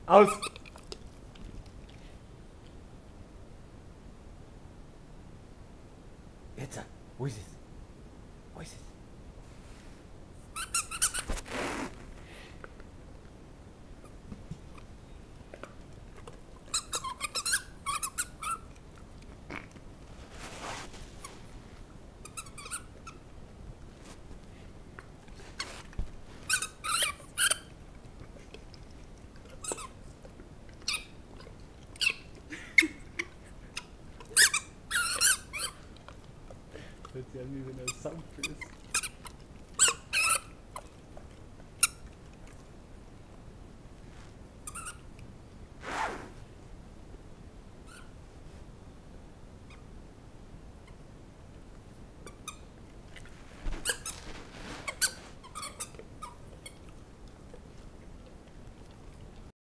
Aus! Jetzt! Wo ist es? Wo ist es? Hört sich an, wie wenn er Sound ist.